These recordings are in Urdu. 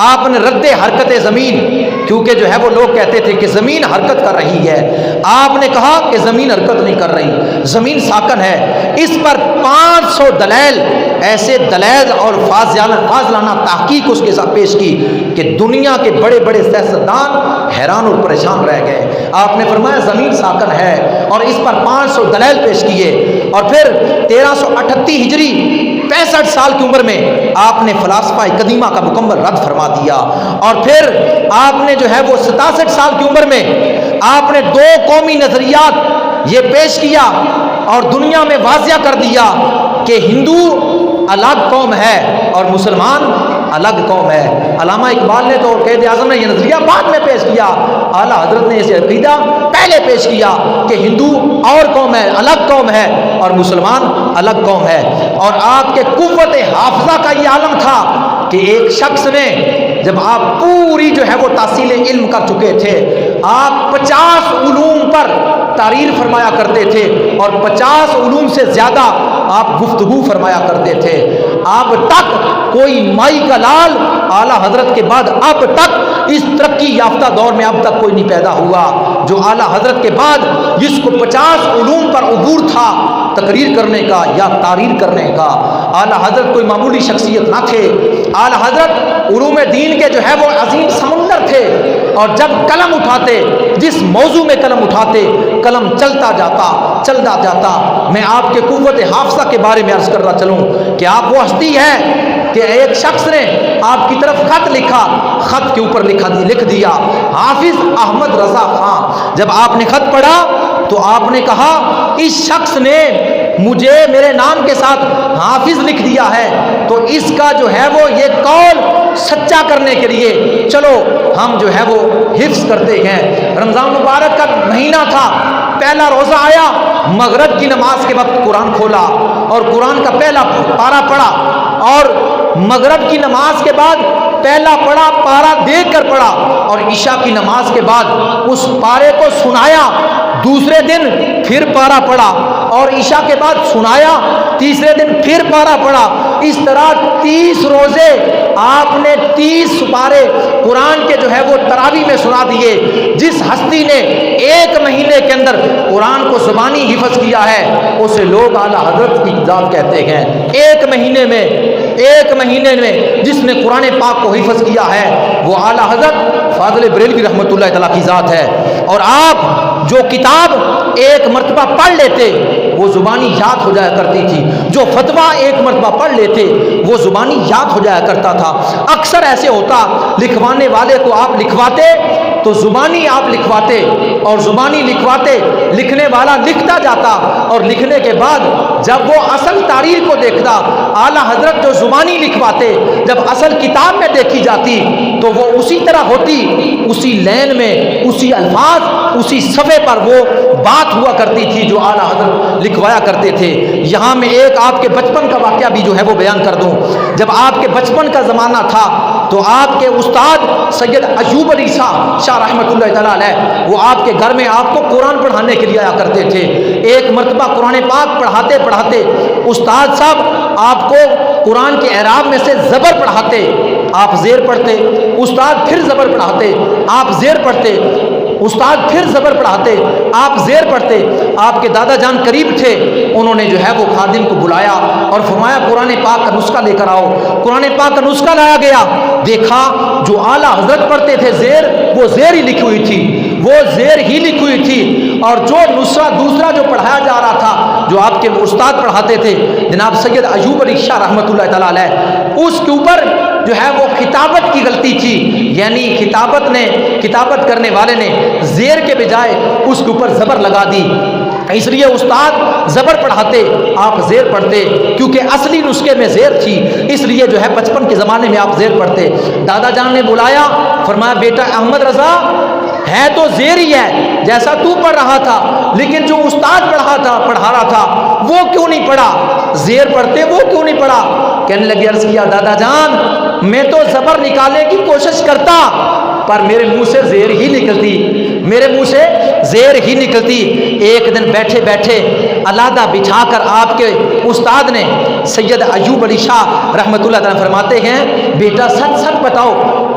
آپ نے رد حرکت زمین، کیونکہ جو ہے وہ لوگ کہتے تھے کہ زمین حرکت کر رہی ہے، آپ نے کہا کہ زمین حرکت نہیں کر رہی، زمین ساکن ہے۔ اس پر 500 دلائل، ایسے دلائل اور فاضلانہ تحقیق اس کے ساتھ پیش کی کہ دنیا کے بڑے بڑے سیاستدان حیران اور پریشان رہ گئے۔ آپ نے فرمایا زمین ساکن ہے، اور اس پر 500 دلائل پیش کیے، اور پھر 1338 ہجری 65 سال کی عمر میں آپ نے فلاسفہ قدیمہ کا مکمل رد فرما دیا، اور پھر آپ نے جو ہے وہ 67 سال کی عمر میں آپ نے 2 قومی نظریات یہ پیش کیا اور دنیا میں واضح کر دیا کہ ہندو الگ قوم ہے اور مسلمان الگ قوم ہے۔ علامہ اقبال نے تو قائد اعظم نے یہ نظریہ بعد میں پیش کیا، اعلیٰ حضرت نے اسے عقیدہ پہلے پیش کیا کہ ہندو اور قوم ہے، الگ قوم ہے، اور مسلمان الگ قوم ہے۔ اور آپ کے قوت حافظہ کا یہ عالم تھا کہ ایک شخص نے، جب آپ پوری جو ہے وہ تحصیل علم کر چکے تھے، آپ 50 علوم پر تحریر فرمایا کرتے تھے، اور 50 علوم سے زیادہ آپ گفتگو فرمایا کرتے تھے۔ اب تک کوئی مائی کا لال اعلیٰ حضرت کے بعد اب تک اس ترقی یافتہ دور میں اب تک کوئی نہیں پیدا ہوا جو اعلیٰ حضرت کے بعد جس کو 50 علوم پر عبور تھا تقریر کرنے کا یا تحریر کرنے کا۔ اعلیٰ حضرت کوئی معمولی شخصیت نہ تھے، اعلیٰ حضرت علوم دین کے جو ہے وہ عظیم سمندر تھے، اور جب قلم اٹھاتے، جس موضوع میں قلم اٹھاتے، قلم چلتا جاتا۔ میں آپ کے قوت حافظہ کے بارے میں عرض کر رہا چلوں کہ آپ وہ ہستی ہے کہ ایک شخص نے آپ کی طرف خط لکھا، خط کے اوپر لکھ دیا حافظ احمد رضا خان۔ جب آپ نے خط پڑھا تو آپ نے کہا اس شخص نے مجھے میرے نام کے ساتھ حافظ لکھ دیا ہے، تو اس کا جو ہے وہ یہ قول سچا کرنے کے لیے چلو ہم جو ہے وہ حفظ کرتے ہیں۔ رمضان مبارک کا مہینہ تھا، پہلا روزہ آیا، مغرب کی نماز کے وقت قرآن کھولا اور قرآن کا پہلا پارہ پڑھا، اور مغرب کی نماز کے بعد پہلا پارہ دیکھ کر پڑھا، اور عشاء کی نماز کے بعد اس پارے کو سنایا، دوسرے دن پھر پارہ پڑھا، اور عشاء کے بعد سنایا، تیسرے دن پھر پارہ پڑھا۔ اس طرح 30 روزے آپ نے 30 پارے قرآن کے جو ہے وہ تراویح میں سنا دیے۔ جس ہستی نے 1 مہینے کے اندر قرآن کو زبانی حفظ کیا ہے اسے لوگ اعلیٰ حضرت کی ذات کہتے ہیں۔ 1 مہینے میں جس نے قرآن پاک کو حفظ کیا ہے وہ اعلیٰ حضرت فاضل بریلوی رحمۃ اللہ تعالیٰ کی ذات ہے۔ اور آپ جو کتاب ایک مرتبہ پڑھ لیتے وہ زبانی یاد ہو جایا کرتی تھی، جو فتویٰ ایک مرتبہ پڑھ لیتے وہ زبانی یاد ہو جایا کرتا تھا۔ اکثر ایسے ہوتا لکھوانے والے کو آپ لکھواتے تو زبانی آپ لکھواتے، اور زبانی لکھواتے لکھنے والا لکھتا جاتا، اور لکھنے کے بعد جب وہ اصل تحریر کو دیکھتا اعلیٰ حضرت جو زبانی لکھواتے جب اصل کتاب میں دیکھی جاتی تو وہ اسی طرح ہوتی، اسی لین میں، اسی الفاظ، اسی صفحے پر وہ بات ہوا کرتی تھی جو اعلیٰ حضرت لکھوایا کرتے تھے۔ یہاں میں ایک آپ کے بچپن کا واقعہ بھی جو ہے وہ بیان کر دوں۔ جب آپ کے بچپن کا زمانہ تھا تو آپ کے استاد سید ایوب علی شاہ رحمۃ اللہ تعالیٰ علیہ وہ آپ کے گھر میں آپ کو قرآن پڑھانے کے لیے آیا کرتے تھے۔ ایک مرتبہ قرآن پاک پڑھاتے استاد صاحب آپ کو قرآن کے اعراب میں سے زبر پڑھاتے، آپ زیر پڑھتے، استاد پھر زبر پڑھاتے، آپ زیر پڑھتے، استاد پھر زبر پڑھاتے، آپ زیر پڑھتے۔ آپ کے دادا جان قریب تھے، انہوں نے جو ہے وہ خادم کو بلایا اور فرمایا قرآن پاک کا نسخہ لے کر آؤ۔ قرآن پاک کا نسخہ لایا گیا، دیکھا جو اعلیٰ حضرت پڑھتے تھے زیر، وہ زیر ہی لکھی ہوئی تھی، اور جو نسخہ دوسرا جو پڑھایا جا رہا تھا جو آپ کے استاد پڑھاتے تھے جناب سید ایوب علی شاہ رحمۃ اللہ تعالیٰ علیہ، اس کے اوپر جو ہے وہ خطابت کی غلطی تھی، یعنی خطابت کرنے والے نے زیر کے بجائے اس کے اوپر زبر لگا دی، اس لیے استاد زبر پڑھاتے، آپ زیر پڑھتے، کیونکہ اصلی نسخے میں زیر تھی، اس لیے جو ہے بچپن کے زمانے میں آپ زیر پڑھتے۔ دادا جان نے بلایا، فرمایا بیٹا احمد رضا ہے تو زیر ہی ہے جیسا تو پڑھ رہا تھا، لیکن جو استاد پڑھا رہا تھا وہ کیوں نہیں پڑھا؟ زیر پڑھتے وہ کیوں نہیں پڑھا؟ کہنے لگے عرض کیا دادا جان میں تو زبر نکالنے کی کوشش کرتا پر میرے منہ سے زیر ہی نکلتی۔ ایک دن بیٹھے بیٹھے علادہ بچھا کر آپ کے استاد نے سید ایوب علی شاہ رحمۃ اللہ تعالیٰ فرماتے ہیں بیٹا سچ بتاؤ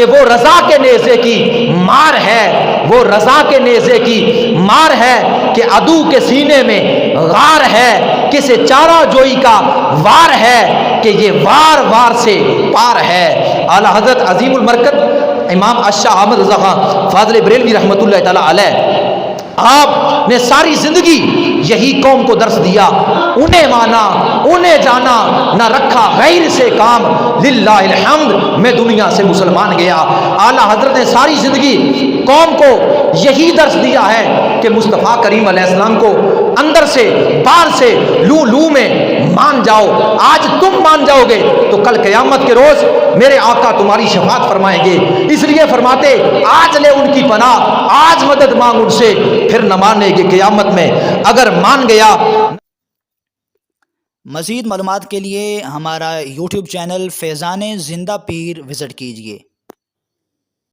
کہ وہ رضا کے نیزے کی مار ہے، وہ رضا کے نیزے کی مار ہے کہ عدو کے سینے میں غار ہے، کسے چارہ جوئی کا وار ہے کہ یہ وار وار سے پار ہے۔ اعلیٰ حضرت عظیم المرکت امام الشاہ احمد رضا خان فاضل بریلوی رحمۃ اللہ تعالی علیہ، آپ نے ساری زندگی یہی قوم کو درس دیا، انہیں مانا، انہیں جانا، نہ رکھا غیر سے کام، للہ الحمد میں دنیا سے مسلمان گیا۔ اعلیٰ حضرت نے ساری زندگی قوم کو یہی درس دیا ہے کہ مصطفیٰ کریم علیہ السلام کو اندر سے باہر سے لو لو میں مان جاؤ۔ آج تم مان جاؤ گے تو کل قیامت کے روز میرے آقا تمہاری شفاعت فرمائیں گے۔ اس لیے فرماتے آج لے ان کی پناہ، آج مدد مانگ ان سے، پھر نہ ماننے کی قیامت میں اگر مان گیا۔ مزید معلومات کے لیے ہمارا یوٹیوب چینل فیضان زندہ پیر وزٹ کیجیے۔